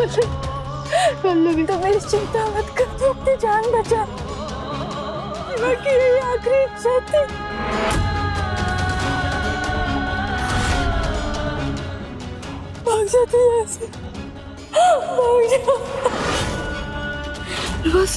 पल्लवी तो मेरी चिंता मत कर, तू अपनी जान बचा, बाकी यही आखिरी इच्छा थी। भाग जाती है ऐसे, भाग जा बस।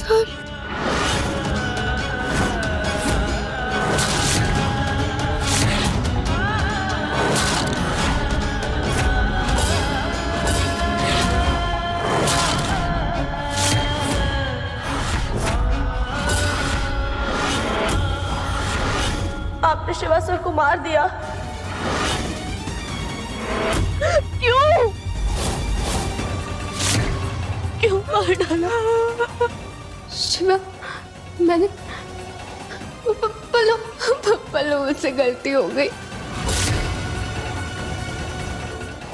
आपने शिवासुर को मार दिया, क्यों? क्यों मार डाला? शिवा, मैंने पल्लू मुझसे गलती हो गई।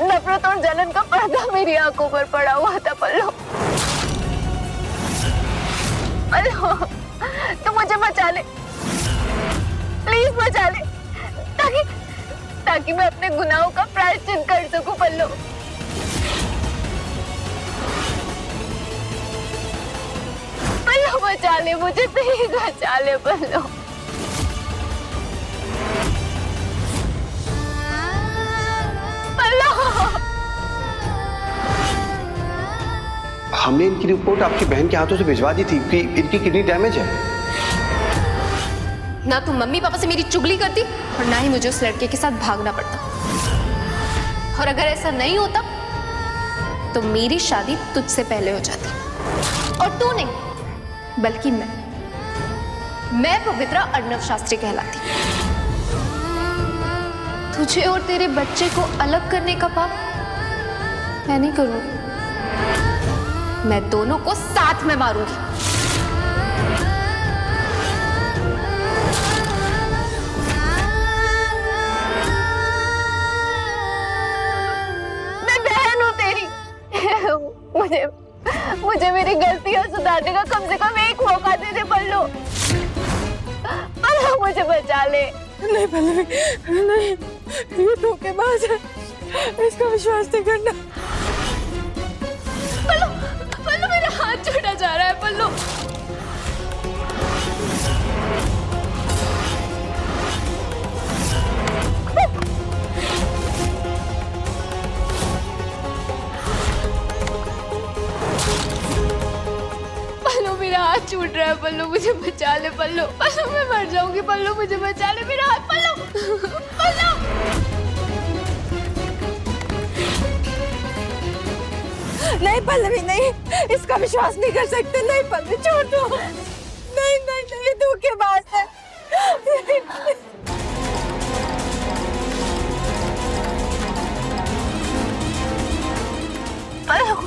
नफरत और जलन का पर्दा मेरी आंखों पर पड़ा हुआ था पल्लू। पल्लू, तू मुझे बचा ले, प्लीज बचा ले, ताकि मैं अपने गुनाहों का प्रायश्चित कर सकूं पल्लू। पल्लू बचा ले मुझे, प्लीज बचा ले पल्लू। पल्लू, हमने इनकी रिपोर्ट आपकी बहन के हाथों से भिजवा दी थी कि इनकी किडनी डैमेज है। ना तुम मम्मी पापा से मेरी चुगली करती और ना ही मुझे उस लड़के के साथ भागना पड़ता। और अगर ऐसा नहीं होता तो मेरी शादी तुझसे पहले हो जाती। और तू नहीं, बल्कि मैं पवित्रा अर्णव शास्त्री कहलाती। तुझे और तेरे बच्चे को अलग करने का पाप मैं नहीं करूंगी, मैं दोनों को साथ में मारूंगी। मुझे मेरी गलतियां सुधारने का कम से कम एक मौका दे दे पल्लू। पल्लू मुझे बचा ले। नहीं पल्लवी, नहीं, ये धोखेबाज है, इसका विश्वास नहीं करना। पल्लू मेरा हाथ छूटा जा रहा है पल्लू। हाथ छूट रहा है पल्लू, मुझे बचा ले पल्लू। पल्लू मैं मर जाऊंगी पल्लू, मुझे बचा ले, मेरा हाथ पल्लू। पल्लू नहीं पल्लवी, नहीं, इसका विश्वास नहीं कर सकते। नहीं पल्लवी, छोड़ दो। नहीं नहीं नहीं, धोखेबाज है। पल्लू,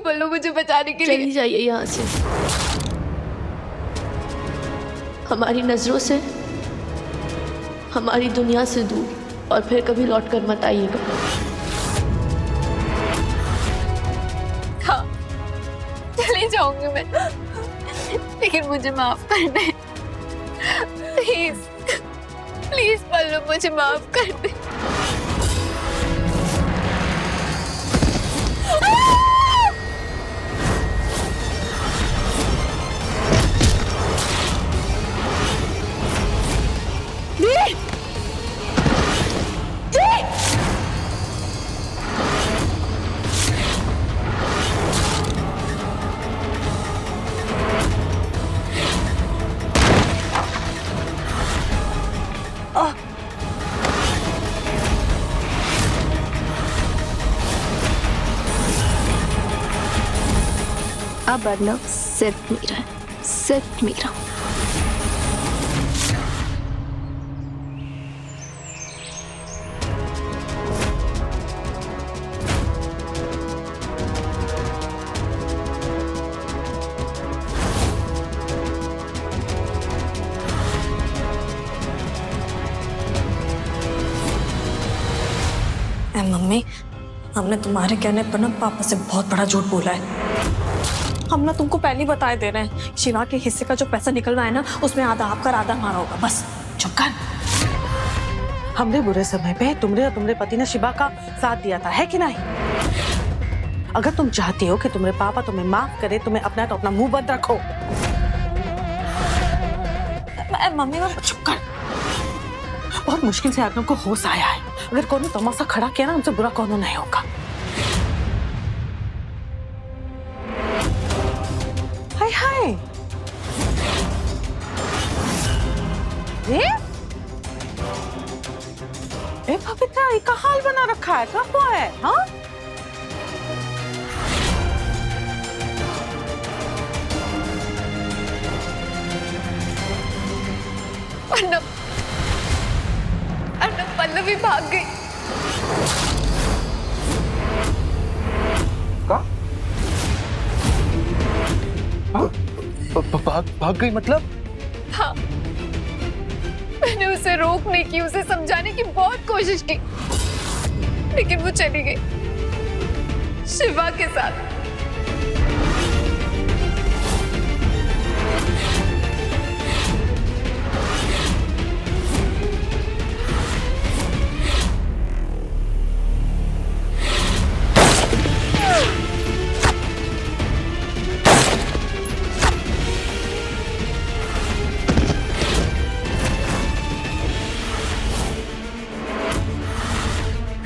पल्लू मुझे बचाने के लिए। चली जाइए यहाँ से, हमारी नजरों से, हमारी दुनिया से दूर, और फिर कभी लौट कर मत आइएगा। हाँ, चली जाऊंगी मैं, लेकिन मुझे माफ कर दे प्लीज, प्लीज पल्लू मुझे माफ कर दे। पढ़ना सिर्फ मेरा है, सिर्फ मेरा। मम्मी, हमने तुम्हारे कहने पर ना पापा से बहुत बड़ा झूठ बोला है। हम ना तुमको पहले ही बताए दे रहे हैं, शिवा के हिस्से का जो पैसा निकल रहा है ना, उसमें आधा आपका आधा हमारा होगा। बस चुप कर। हमने बुरे समय पे तुमने और तुम्हारे पति ने शिवा का साथ दिया था, है कि नहीं? अगर तुम चाहती हो कि तुम्हारे पापा तुम्हें माफ करे, तुम्हें अपना तो अपना मुंह बंद रखो। मम्मी चुप कर। बहुत मुश्किल से आदमी को होश आया है। अगर कोनो तमाशा खड़ा किया ना, हमसे बुरा कोनो नहीं होगा। हाय हाय, ए पवित्रा, ये का हाल बना रखा है? क्या हुआ है? हाँ, अर्नब पल्लवी भाग गई। भाग गई मतलब? हाँ, मैंने उसे रोकने की, उसे समझाने की बहुत कोशिश की, लेकिन वो चली गई शिवा के साथ।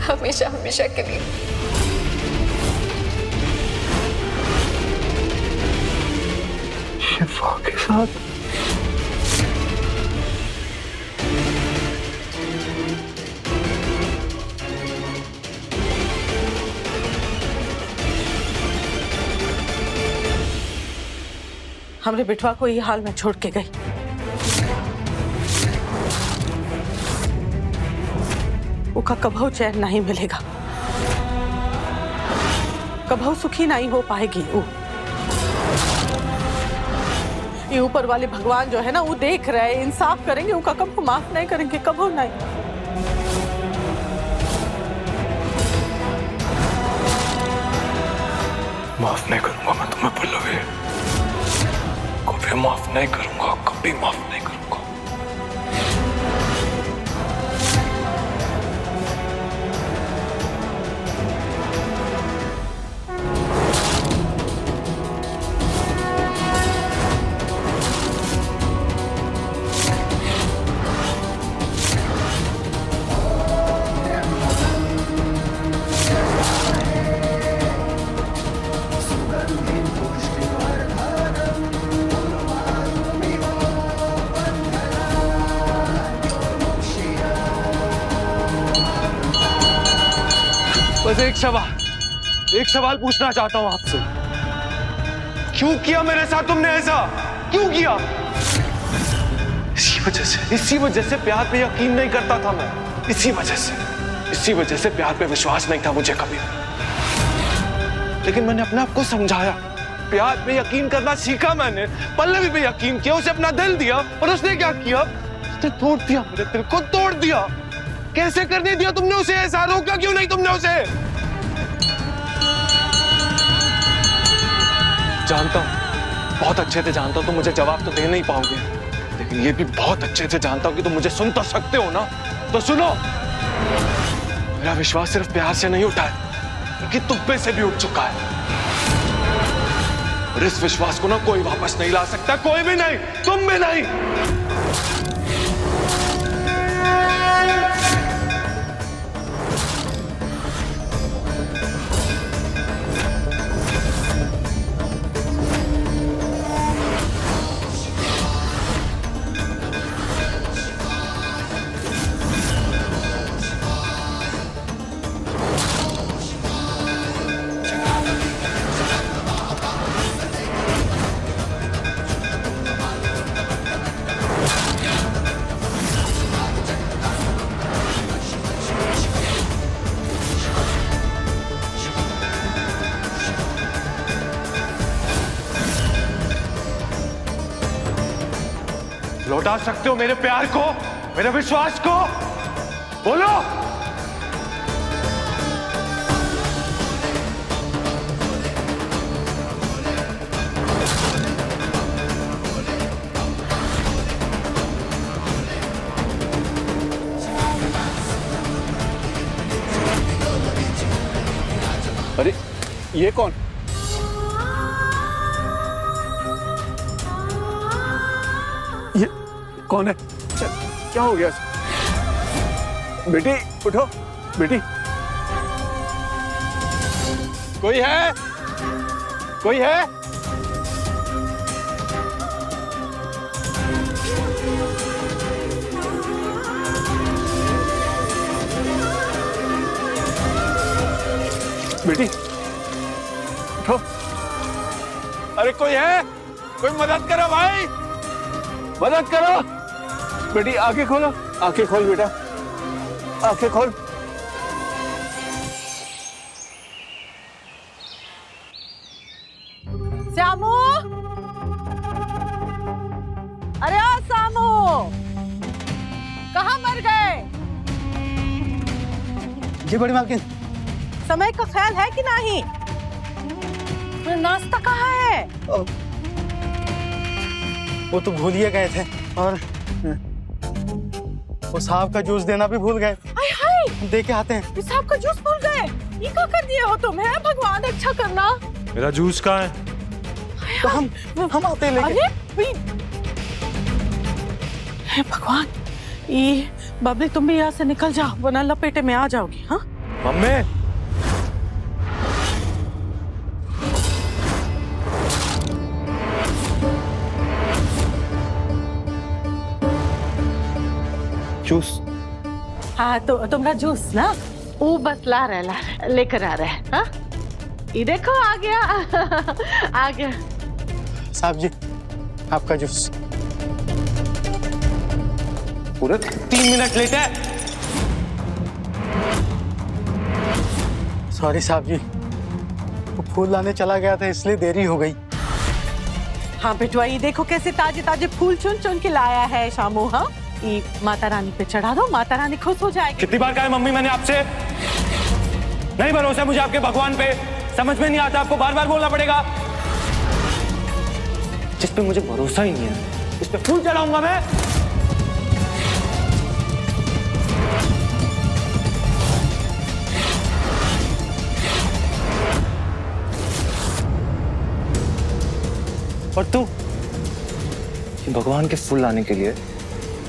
हमेशा हमेशा के लिए। शिवा के साथ? हमरे बिटवा को ये हाल में छोड़ के गई। उसका कभी चैन नहीं मिलेगा, कभी सुखी नहीं हो पाएगी। वो ये ऊपर वाले भगवान जो है ना, वो देख रहे हैं, इंसाफ करेंगे, उनका कभी माफ नहीं करेंगे, कभी नहीं। माफ नहीं करूंगा मैं तुम्हें पल्लवी, कभी माफ नहीं करूंगा, कभी माफ नहीं करूंगा। बस एक सवाल पूछना चाहता हूं आपसे। क्यों किया मेरे साथ तुमने ऐसा? क्यों किया? इसी वजह से प्यार पे यकीन नहीं करता था मैं। इसी वजह से प्यार पे विश्वास नहीं था मुझे कभी। लेकिन मैंने अपने आप को समझाया, प्यार पे यकीन करना सीखा मैंने। पल्लवी पे यकीन किया, उसे अपना दिल दिया, और उसने क्या किया? उसने तोड़ दिया, मेरे दिल को तोड़ दिया। कैसे करने दिया तुमने उसे ऐसा? रोका क्यों नहीं तुमने उसे? जानता हूं, बहुत अच्छे से जानता हूं तुम मुझे जवाब तो दे नहीं पाओगे, लेकिन ये भी बहुत अच्छे से जानता हूं कि तुम मुझे सुन तो सकते हो ना। तो सुनो, मेरा विश्वास सिर्फ प्यार से नहीं उठा है, बल्कि तुम पे से भी उठ चुका है। और इस विश्वास को ना कोई वापस नहीं ला सकता, कोई भी नहीं, तुम भी नहीं। लौटा सकते हो मेरे प्यार को, मेरे विश्वास को? बोलो। अरे ये कौन? ये कौन है? क्या हो गया? बेटी उठो, बेटी। कोई है? कोई है? बेटी उठो। अरे कोई है? कोई मदद करो भाई, मदद करो। बेटी आंखें खोलो, आंखें खोल बेटा, आंखें खोल। श्यामू, अरे आ श्यामू, कहाँ मर गए? जी बड़ी मालकिन। समय का ख्याल है कि नहीं? नाश्ता कहाँ है? वो तो भूल ही गए थे और वो साहब का जूस देना भी भूल गए। हाय हाय, दे के आते हैं। साहब का जूस भूल गए? ये क्या कर दिए हो तुम? है भगवान अच्छा करना। मेरा जूस कहाँ है? तो हम आते हैं लेके। अरे हे भगवान, ये बबली तुम भी यहाँ से निकल जाओ वरना लपेटे में आ जाओगी। हाँ मम्मी, जूस। हाँ तो तुम्हारा जूस ना वो बस ला लेकर आ रहा है। हाँ ये देखो आ गया आ गया। साहब जी आपका जूस। पूरे 3 मिनट लेट है। सॉरी साहब जी, वो फूल लाने चला गया था इसलिए देरी हो गई। हाँ बेटवा, ये देखो कैसे ताजे ताजे फूल चुन चुन के लाया है शामू। हाँ ये माता रानी पे चढ़ा दो, माता रानी खुश हो जाएगी। कितनी बार कहा है मम्मी मैंने आपसे? नहीं भरोसा मुझे आपके भगवान पे। समझ में नहीं आता, आपको बार बार बोलना पड़ेगा। जिस पे मुझे भरोसा ही नहीं है उस पे फूल चढ़ाऊंगा मैं? और तू भगवान के फूल लाने के लिए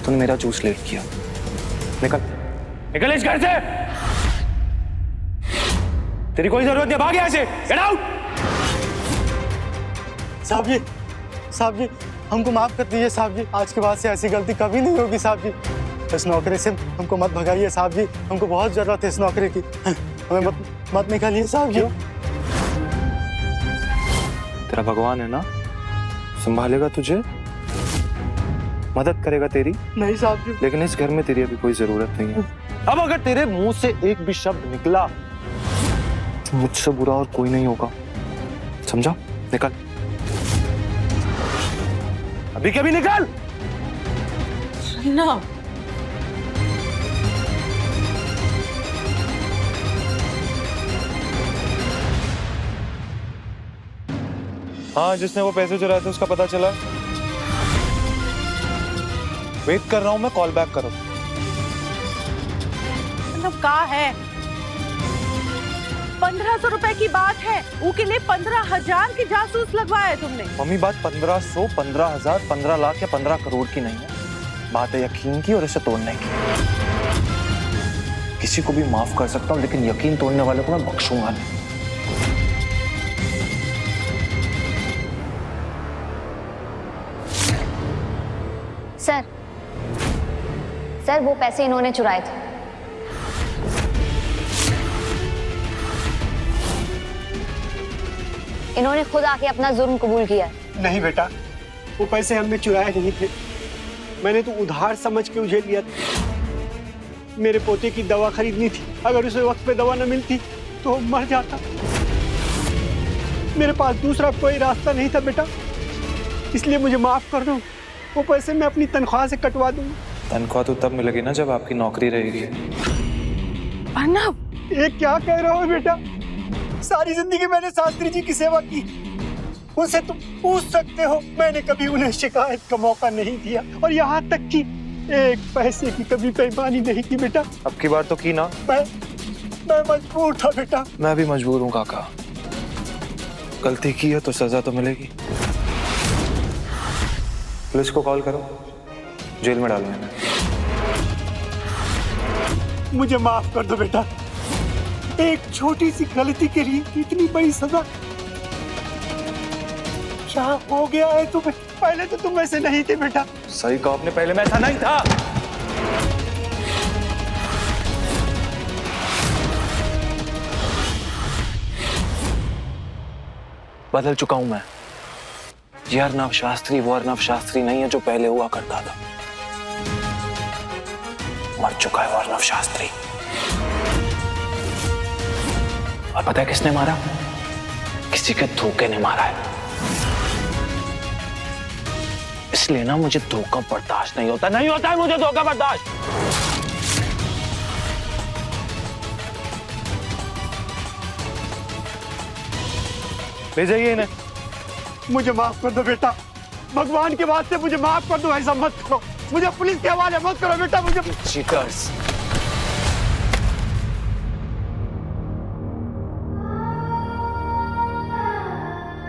तूने मेरा जूस लेट किया। निकल निकल इस घर से, तेरी कोई जरूरत नहीं, भाग यहाँ से, गेट आउट। साहब जी हमको माफ कर दीजिए साहब जी, आज के बाद से ऐसी गलती कभी नहीं होगी साहब जी। इस नौकरी से हमको मत भगाइए साहब जी, हमको बहुत जरूरत है इस नौकरी की, हमें मत निकालिए साहब जी। तेरा भगवान है ना, संभालेगा तुझे, मदद करेगा तेरी। नहीं साहब जी, लेकिन इस घर में तेरी अभी कोई जरूरत नहीं है। अब अगर तेरे मुंह से एक भी शब्द निकला तो मुझसे बुरा और कोई नहीं होगा, समझा? निकल, अभी कभी निकल। ना हाँ, जिसने वो पैसे चुराए थे उसका पता चला? वेट कर रहा हूं मैं, कॉल बैक करो। मतलब क्या है? 1500 रुपए की बात है, वो के लिए 15,000 की जासूस लगवाया तुमने। मम्मी बात 1500, 15,000, 15 लाख या 15 करोड़ की नहीं है, बात है यकीन की और इसे तोड़ने की। किसी को भी माफ कर सकता हूं लेकिन यकीन तोड़ने वाले को मैं बख्शूंगा नहीं। सर वो पैसे इन्होंने चुराए थे। इन्होंने खुद आके अपना जुर्म कबूल किया है। नहीं बेटा, वो पैसे हमने चुराए नहीं थे, मैंने तो उधार समझ के उसे लिया था। मेरे पोते की दवा खरीदनी थी, अगर उसे वक्त पे दवा न मिलती तो वो मर जाता। मेरे पास दूसरा कोई रास्ता नहीं था बेटा, इसलिए मुझे माफ कर दो। वो पैसे मैं अपनी तनख्वाह से कटवा दूंगा। तनख्वाह तो तब मिलेगी ना जब आपकी नौकरी रहेगी। अर्नब, ये क्या कह रहे हो बेटा? सारी जिंदगी मैंने शास्त्री जी की सेवा की, उनसे तुम पूछ सकते हो। मैंने कभी उन्हें शिकायत का मौका नहीं दिया और यहाँ तक कि एक पैसे की कभी बेईमानी नहीं की बेटा। अब की बार तो की ना। मैं मजबूर था बेटा। मैं भी मजबूर हूँ काका। गलती की है तो सजा तो मिलेगी। पुलिस को कॉल करो, जेल में डालो इन्हें। मुझे माफ कर दो बेटा, एक छोटी सी गलती के लिए इतनी बड़ी सजा। क्या हो गया है तुम्हें? पहले तो तुम ऐसे नहीं थे बेटा। सही कहा आपने, पहले मैं ऐसा नहीं था। बदल चुका हूं मैं। ये अर्नब शास्त्री वो अर्नब शास्त्री नहीं है जो पहले हुआ करता था। मर चुका है वो अर्नब शास्त्री। और पता है किसने मारा? किसी के धोखे ने मारा है। इसलिए ना मुझे धोखा बर्दाश्त नहीं होता है मुझे धोखा बर्दाश्त। ले जाइए इन्हें। मुझे माफ कर दो बेटा, भगवान के वास्ते मुझे माफ कर दो। ऐसा मत करो, मुझे पुलिस के हवाले मत करो बेटा। मुझे चीटर्स।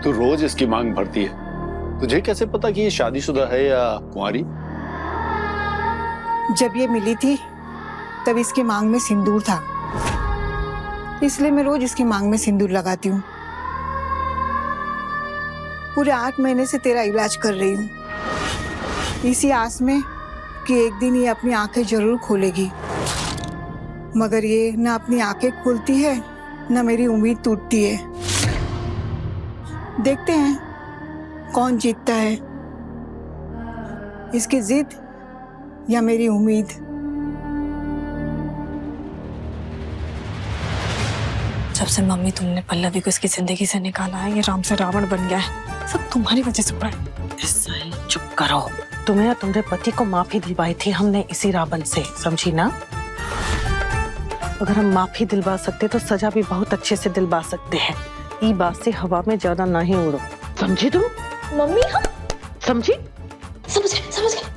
तू रोज इसकी मांग भरती है, तुझे कैसे पता कि ये शादीशुदा है या कुंवारी? जब ये मिली थी तब इसकी मांग में सिंदूर था, इसलिए मैं रोज इसकी मांग में सिंदूर लगाती हूँ। पूरे 8 महीने से तेरा इलाज कर रही हूँ, इसी आस में कि एक दिन ये अपनी आंखें जरूर खोलेगी। मगर ये ना अपनी आंखें खोलती है, ना मेरी उम्मीद टूटती है। देखते हैं कौन जीतता है, इसकी जिद या मेरी उम्मीद। जब से मम्मी तुमने पल्लवी को इसकी जिंदगी से निकाला है, ये राम से रावण बन गया है। सब तुम्हारी वजह से हुआ है। चुप करो। तुम्हें और तुम्हारे पति को माफी दिलवाई थी हमने इसी रावण से, समझी ना? अगर हम माफी दिलवा सकते तो सजा भी बहुत अच्छे से दिलवा सकते हैं। ये बात से हवा में ज्यादा नहीं उड़ो, समझी तुम? मम्मी हम समझी? समझ गए।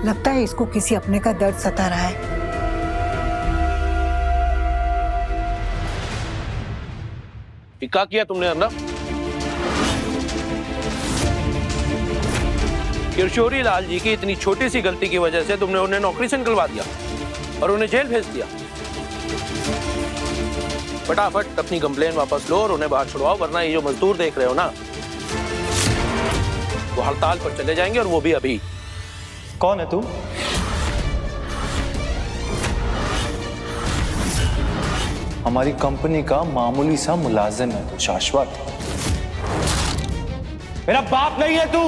लगता है इसको किसी अपने का दर्द सता रहा है। क्या किया तुमने अर्नब? किशोरी लाल जी की इतनी छोटी सी गलती की वजह से तुमने उन्हें नौकरी से निकलवा दिया और उन्हें जेल भेज दिया। फटाफट अपनी कंप्लेन वापस लो और उन्हें बाहर छुड़वाओ, वरना ये जो मजदूर देख रहे हो ना, वो हड़ताल पर चले जाएंगे, और वो भी अभी। कौन है तू? हमारी कंपनी का मामूली सा मुलाजिम है तू, शाश्वत। मेरा बाप नहीं है तू।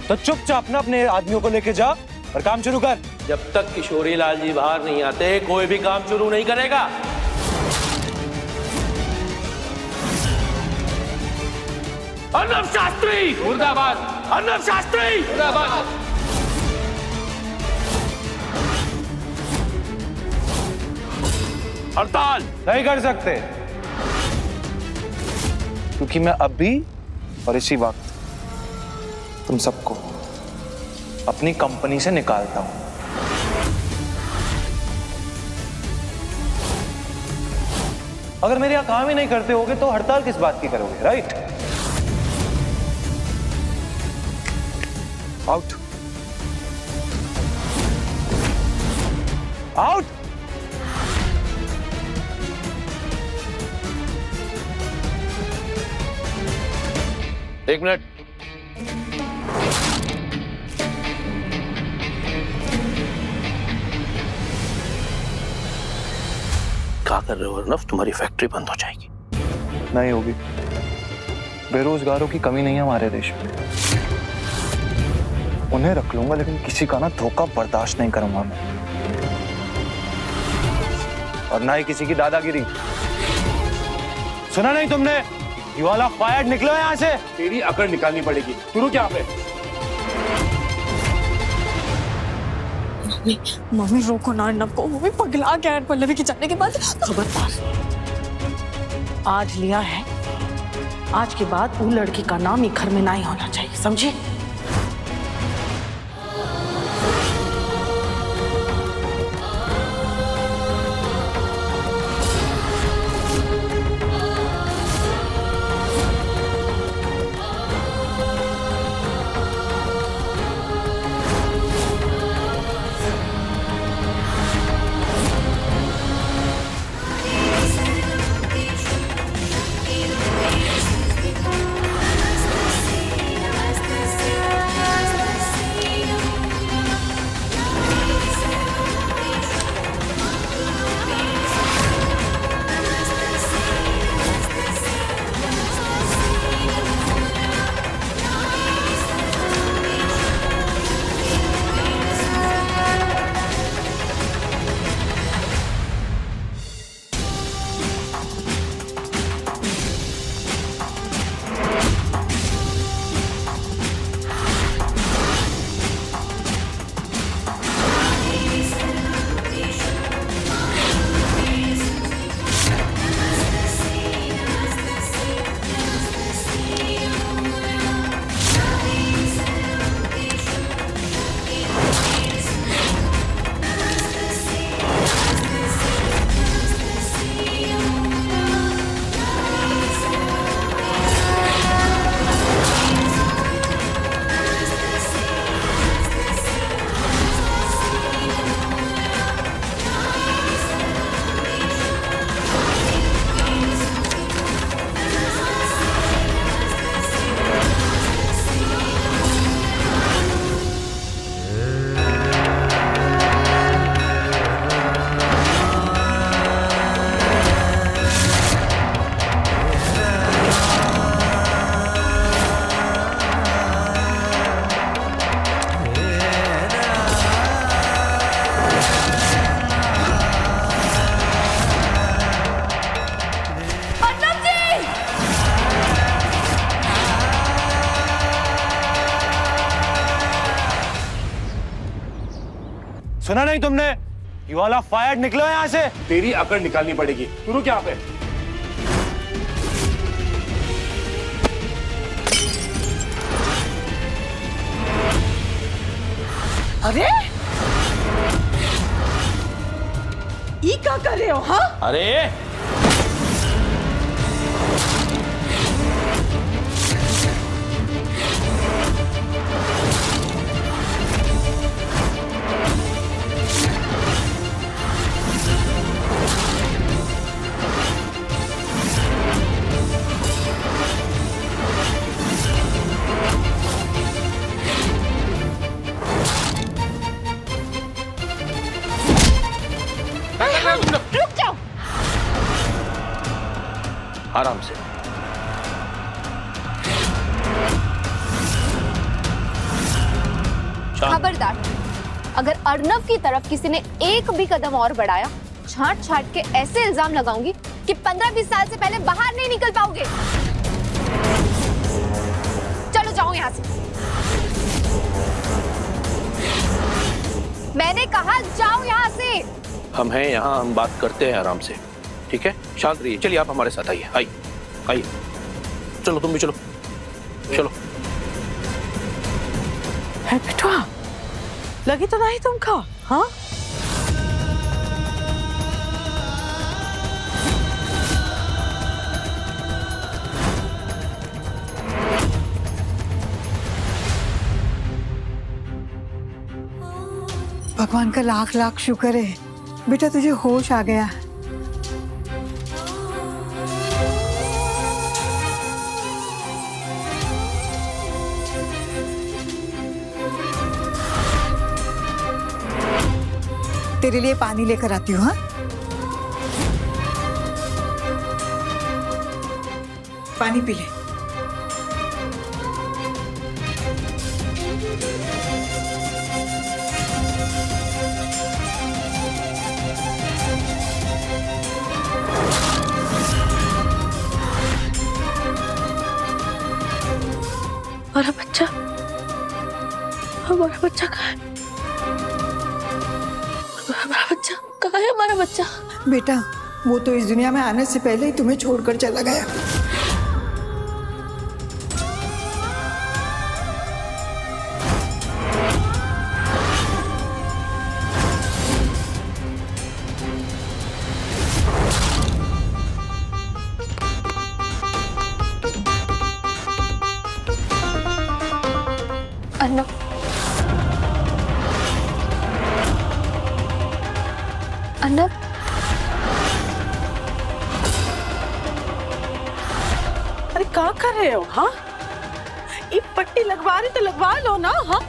तो चुपचाप ना अपने आदमियों को लेके जा और काम शुरू कर। जब तक किशोरी लाल जी बाहर नहीं आते कोई भी काम शुरू नहीं करेगा। अर्नब शास्त्री मुर्दाबाद, अर्नब शास्त्री मुर्दाबाद। हड़ताल नहीं कर सकते, क्योंकि मैं अभी और इसी वक्त तुम सबको अपनी कंपनी से निकालता हूं। अगर मेरे यहां काम ही नहीं करते होगे तो हड़ताल किस बात की करोगे, राइट? Out, out. एक मिनट, क्या कर रहे हो अर्नव? तुम्हारी फैक्ट्री बंद हो जाएगी। नहीं होगी। बेरोजगारों की कमी नहीं है हमारे देश में। उन्हें रख लूंगा, लेकिन किसी का ना धोखा बर्दाश्त नहीं करूंगा मैं, और ना ही किसी की दादागिरी। सुना नहीं तुमने? यू ऑल आर फायर्ड, निकलो यहाँ से। तेरी अकड़ निकालनी पड़ेगी। तू रुक यहाँ पे। मम्मी रोको ना अर्नव को, मम्मी पगला गया है पल्लवी के जाने के बाद। खबरदार, आज लिया है, आज के बाद वो लड़की का नाम ही घर में नहीं होना चाहिए, समझी? सुना नहीं तुमने? यू ऑल आर फायर्ड, निकलो यहाँ से। तेरी अकड़ निकालनी पड़ेगी। तू रुक यहाँ पे। अरे ये क्या कर रहे हो? हाँ, अरे रुक जाओ। आराम से। खबरदार, अगर अर्नव की तरफ किसी ने एक भी कदम और बढ़ाया, छांट छांट के ऐसे इल्जाम लगाऊंगी कि 15-20 साल से पहले बाहर नहीं निकल पाओगे। चलो जाओ यहाँ से। मैंने कहा जाओ यहाँ से। हम हैं यहाँ, हम बात करते हैं आराम से, ठीक है? शांत रहिए। चलिए आप हमारे साथ आइए, आइए आइए। चलो तुम भी चलो, चलो। है बेटवा, लगी तो नहीं तुमका? हाँ, भगवान का लाख लाख शुक्र है बेटा, तुझे होश आ गया। तेरे लिए पानी लेकर आती हूँ। हाँ, पानी पी ले। हमारा बच्चा, हमारा बच्चा कहाँ है? हमारा बच्चा कहाँ है? हमारा बच्चा बेटा, वो तो इस दुनिया में आने से पहले ही तुम्हें छोड़कर चला गया। अर्नव, अर्नव, अरे क्या कर रहे हो? हाँ, ये पट्टी लगवा रही तो लगवा लो ना। हाँ,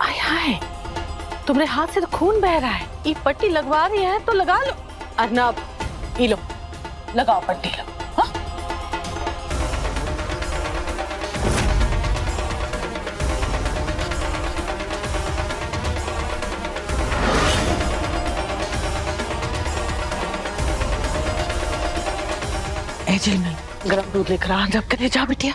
आय हाय, तुम्हारे हाथ से तो खून बह रहा है। ये पट्टी लगवा रही है तो लगा लो। अर्नब, ये लो, लगाओ पट्टी लो। हाँ, एजिल में गरम दूध लेकर आ, जब करें जा बिटिया।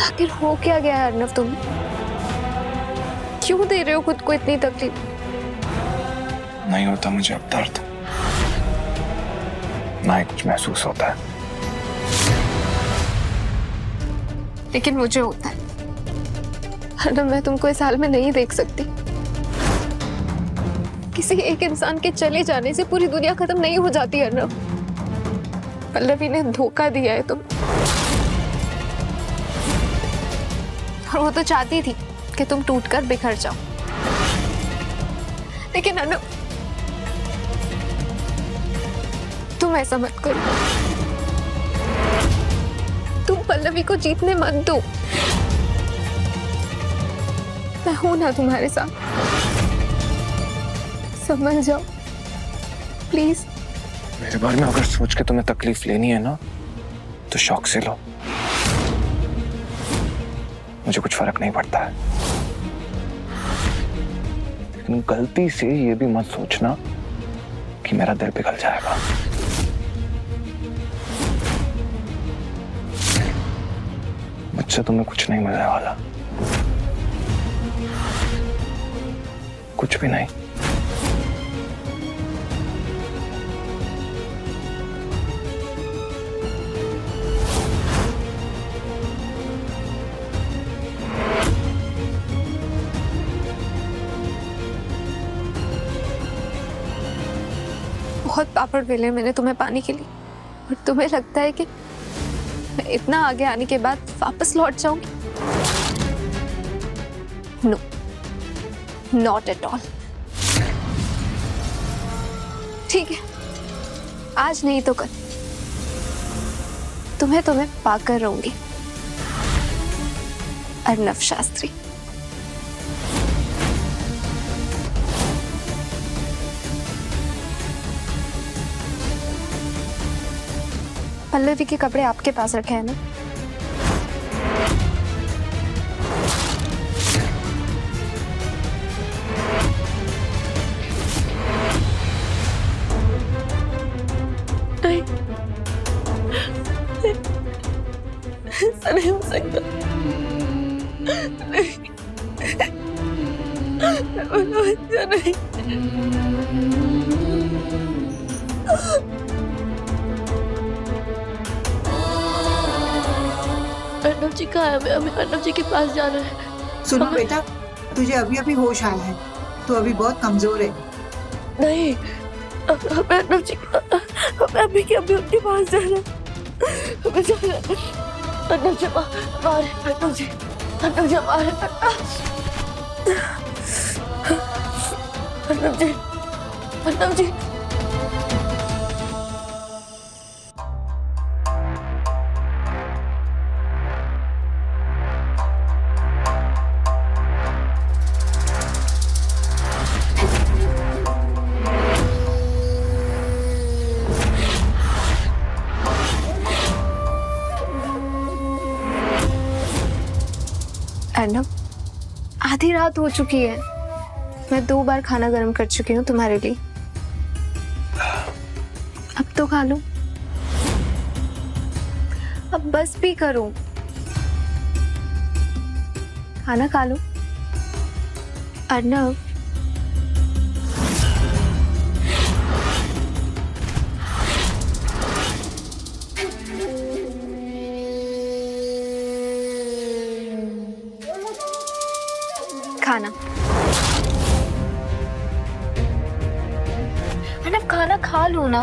आखिर हो क्या गया है अर्नव? तुम क्यों दे रहे हो खुद को इतनी तकलीफ? नहीं होता मुझे अब दर्द, ना ही कुछ महसूस होता है। लेकिन मुझे होता है। अर्नव, मैं तुमको इस हाल में नहीं देख सकती। किसी एक इंसान के चले जाने से पूरी दुनिया खत्म नहीं हो जाती अर्नव। पल्लवी ने धोखा दिया है तुम, और वो तो चाहती थी कि तुम टूटकर बिखर जाओ। लेकिन अर्नव, तुम ऐसा मत करो। तुम पल्लवी को जीतने मत दो। मैं हूं ना तुम्हारे साथ, समझ जाओ प्लीज। मेरे बारे में अगर सोच के तुम्हें तकलीफ लेनी है ना, तो शौक से लो, मुझे कुछ फर्क नहीं पड़ता है। लेकिन गलती से ये भी मत सोचना कि मेरा दिल पिघल जाएगा। मुझसे तुम्हें कुछ नहीं मिलने वाला, कुछ भी नहीं। बहुत पापड़ बेले मैंने तुम्हें पाने के लिए, और तुम्हें लगता है कि मैं इतना आगे आने के बाद वापस लौट जाऊंगी? No, not at all. ठीक है, आज नहीं तो कल तुम्हें पाकर रहूंगी, अर्नव शास्त्री। पल्लवी के कपड़े आपके पास रखे हैं ना? नहीं, ऐसा नहीं हो सकता। नहीं, नहीं। अर्नव जी कहाँ है? हमें अर्नव जी के पास जाना है। सुनो बेटा, तुझे अभी अभी होश आया है, तू अभी बहुत कमजोर है। नहीं, हमें अर्नव जी, हमें अभी के अभी उनके पास जाना है। हमें जाना है। अर्नव जी मारे, अर्नव जी मारे। अर्नव जी, अर्नव जी। अर्नव, आधी रात हो चुकी है। मैं 2 बार खाना गर्म कर चुकी हूँ तुम्हारे लिए। अब तो खा लो। अब बस भी करो, खाना खा लो। अर्नव, खाना। अर्नव, खाना खा लो ना।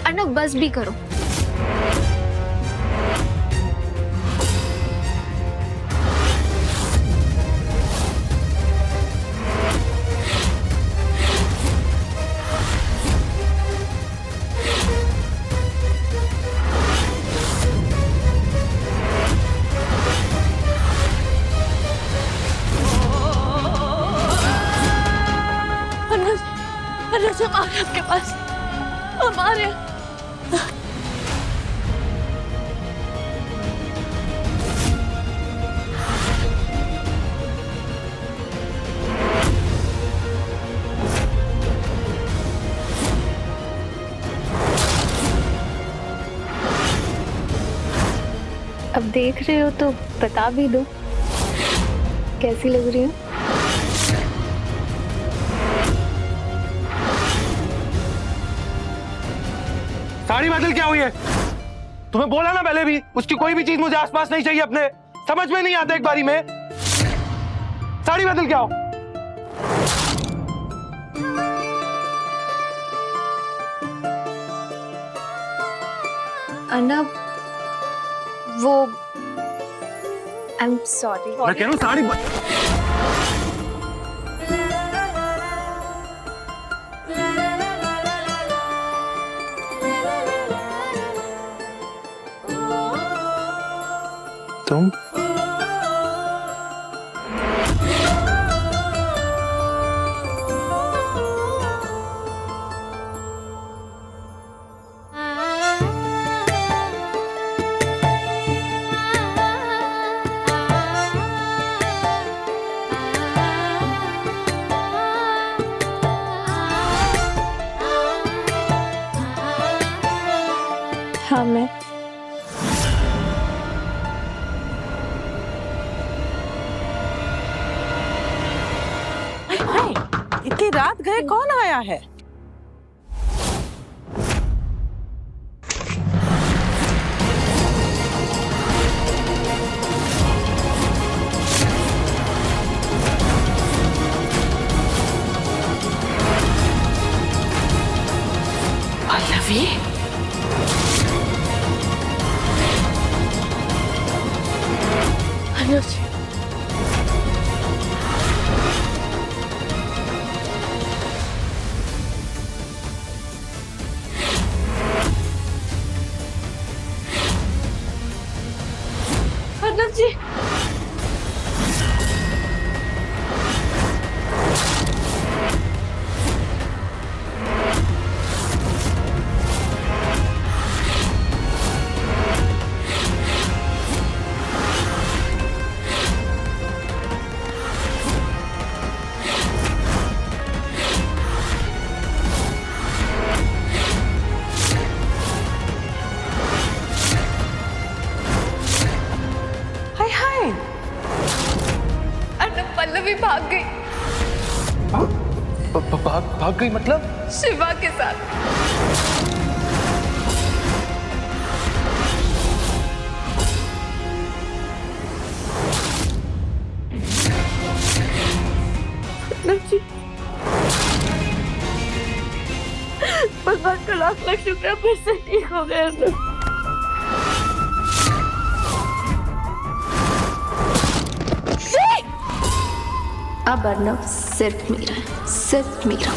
अर्नव, बस भी करो। अर्नव जी, हम आ रहे हैं आपके पास, हम आ रहे हैं। अब देख रहे हो तो बता भी दो, कैसी लग रही हूँ? साड़ी बदल क्या हुई है? तुम्हें बोला ना पहले भी, उसकी कोई भी चीज मुझे आसपास नहीं चाहिए अपने। समझ में नहीं आता एक बारी में। साड़ी बदल क्या हो? अर्नव, वो आई एम सॉरी। मैं कह रहा हूँ साड़ी तुम हाँ, मैं इतनी रात गए कौन आया है? पल्लवी, अर्नव जी, अर्नव जी। पल्लवी भाग गई। भाग गई मतलब? शिवा के साथ। भगवान का लाख लाख शुक्र, फिर से ठीक हो गया। अब अर्नव सिर्फ मीरा है, सिर्फ मीरा।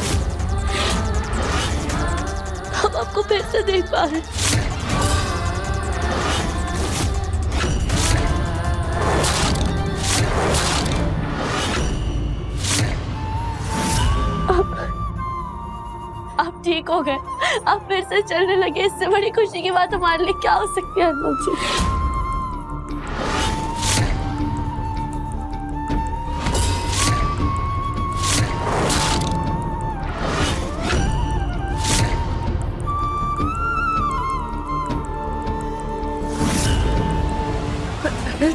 हम आपको फिर से देख पा रहे हैं। आप ठीक हो गए, आप फिर से चलने लगे। इससे बड़ी खुशी की बात हमारे लिए क्या हो सकती है अर्नव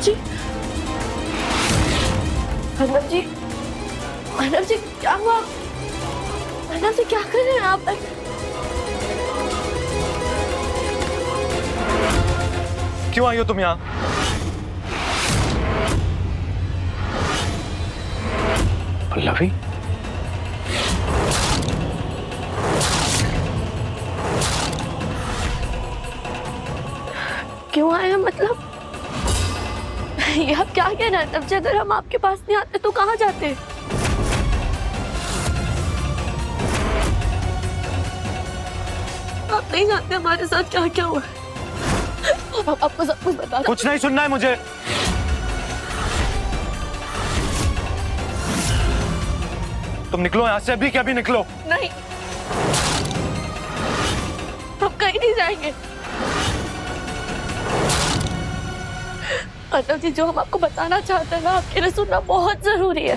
जी? अर्नव जी, अर्नव जी क्या हुआ? अर्नव जी क्या कर रहे हैं आप? क्यों आई हो तुम यहाँ? पल्लवी, क्यों आए हैं मतलब? ये आप क्या कह रहे हैं? तब से अगर हम आपके पास नहीं आते तो कहाँ जाते? आप नहीं जानते हमारे साथ क्या क्या हुआ है। हम आपको सब कुछ बता। कुछ नहीं सुनना है मुझे। तुम निकलो यहाँ से, अभी क्या भी निकलो। नहीं, हम कहीं नहीं जाएंगे। अर्नव जी, जो हम आपको बताना चाहते हैं ना, आपके लिए सुनना बहुत जरूरी है।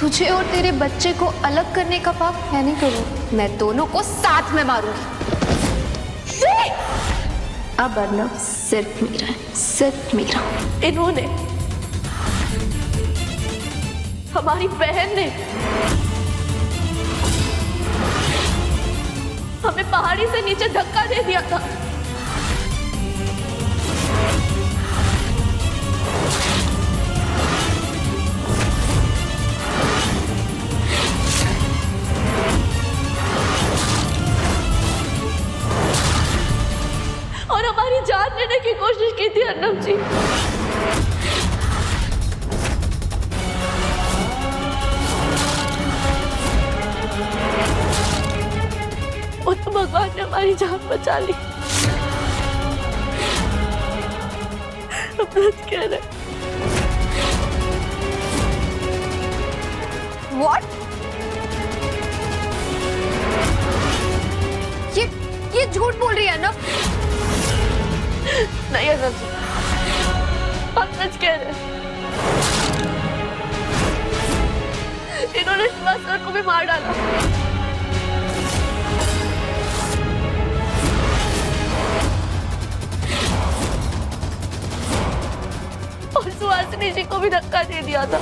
तुझे और तेरे बच्चे को अलग करने का पाप मैं नहीं करूँ, मैं दोनों को साथ में मारूंगी। अब अर्नव सिर्फ मीरा है, सिर्फ मीरा। इन्होंने, हमारी बहन ने हमें पहाड़ी से नीचे धक्का दे दिया था। और हमारी जान लेने की कोशिश की थी अर्नव जी। और तो भगवान ने हमारी जान बचा ली। सच कह रहे। What? ये झूठ बोल रही है ना? नहीं अर्नव जी, आप सच कह रहे हैं। इन्होंने शिवा सर को भी मार डाला। और सुहासिनी जी को भी धक्का दे दिया था।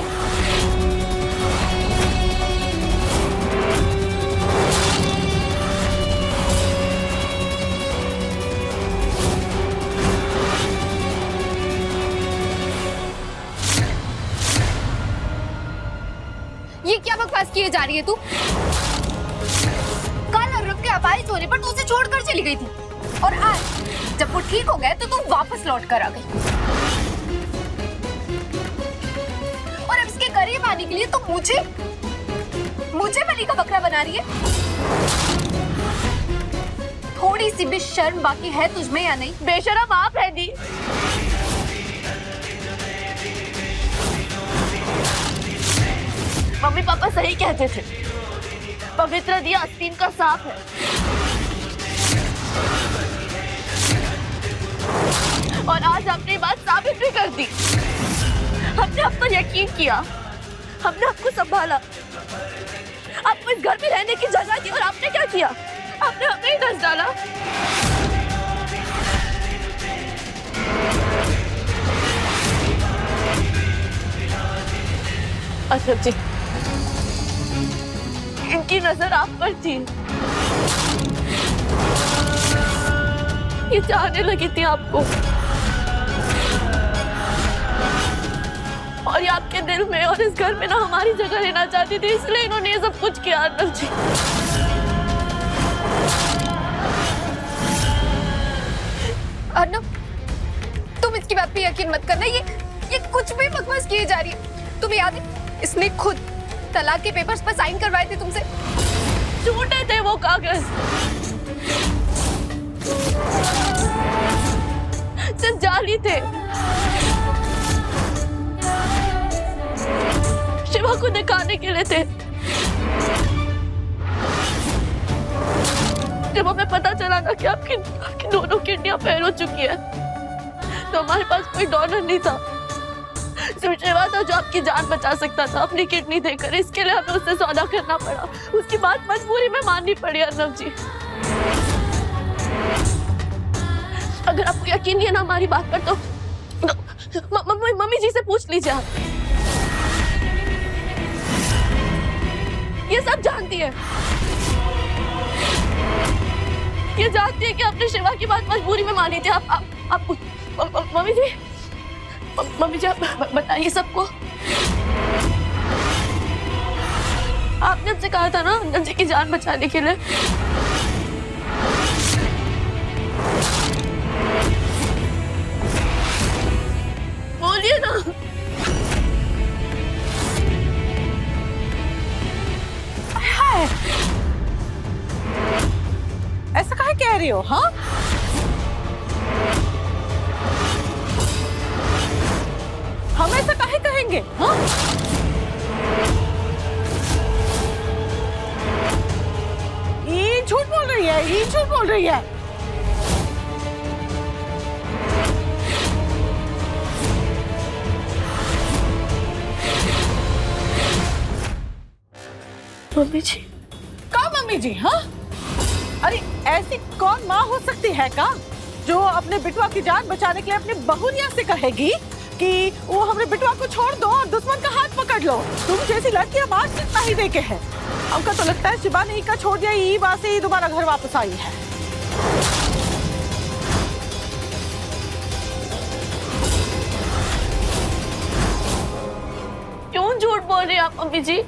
ये क्या बकवास किए जा रही है तू? कल अर्नव के अपाहिज होने पर तू उसे छोड़कर चली गई थी, और आज जब वो ठीक हो गया तो तू वापस लौट कर आ गई। और अब इसके करीब आने के लिए तू मुझे बलि का बकरा बना रही है। थोड़ी सी भी शर्म बाकी है तुझमें या नहीं? बेशरम आप है दी। मम्मी पापा सही कहते थे, पवित्र दिया आस्तीन का सांप है। और आज आपने बात साबित भी कर दी। हमने आप पर यकीन किया, हमने आपको संभाला, आपको इस घर में रहने की जगह दी, और आपने क्या किया? आपने हमें ही डस डाला। अर्नव जी, इनकी नजर आप पर थी, ये चाहने लगी थी आपको, और ये आपके दिल में और इस घर में ना हमारी जगह लेना चाहती थी, इसलिए इन्होंने ये सब कुछ किया अर्नब जी। अर्नब, तुम इसकी बात पे यकीन मत करना, ये कुछ भी बकवास किए जा रही है। तुम्हें याद है इसने खुद तलाक के पेपर्स पर साइन करवाए थे तुमसे। झूठे थे वो कागज, सिर्फ जाली थे। शिवा को दिखाने के लिए थे। जब हमें पता चला ना कि आपकी दोनों किडनियां फेल हो चुकी है, तो हमारे पास कोई डोनर नहीं था, सिर्फ शिवा था जो आपकी जान बचा सकता था अपनी किडनी देकर। इसके लिए हमें उससे सौदा करना पड़ा, उसकी बात मजबूरी में माननी पड़ी अर्नब जी। अगर आपको यकीन नहीं है ना हमारी बात पर, तो मम्मी जी से पूछ लीजिए आप। ये सब जानती है, ये जानती है कि आपने शिवा की बात मजबूरी में मानी थी। आप मम्मी जी आप बताइए सबको। आपने हमसे कहा था ना अर्नब जी की जान बचाने के लिए। बोलिए ना। ऐसा काहे कह रही हो? हाँ, हम ऐसा काहे कहेंगे? हाँ, ये झूठ बोल रही है, ये झूठ बोल रही है। मम्मी जी। का मम्मी जी? हाँ, अरे ऐसी कौन माँ हो सकती है का जो अपने बिटवा की जान बचाने के लिए अपनी बहुरिया से कहेगी कि वो हमारे बिटवा को छोड़ दो और दुश्मन का हाथ पकड़ लो। तुम जैसी लड़की अब आज कितना ही देखे है। हमका तो लगता है शिवा ने ही का छोड़ दिया, यही बात से ही दोबारा घर वापस आई है। क्यों झूठ बोल रही हैं आप मम्मी जी?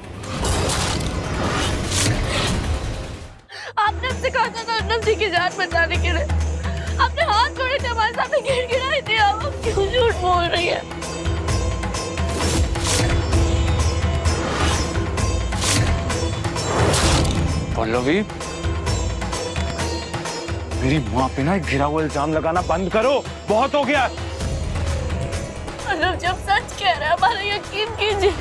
आपने हमसे कहा था ना अर्नब जी की जान बचाने के लिए, आपने हाथ जोड़े थे हमारे सामने, गिड़गिड़ाए थे। आप क्यों झूठ बोल रही है? पल्लवी, मेरी माँ पे ना एक घिरा हुआ इल्जाम लगाना बंद करो, बहुत हो गया। अर्नब जी आप सच कह रहे हैं, हमारा यकीन कीजिए।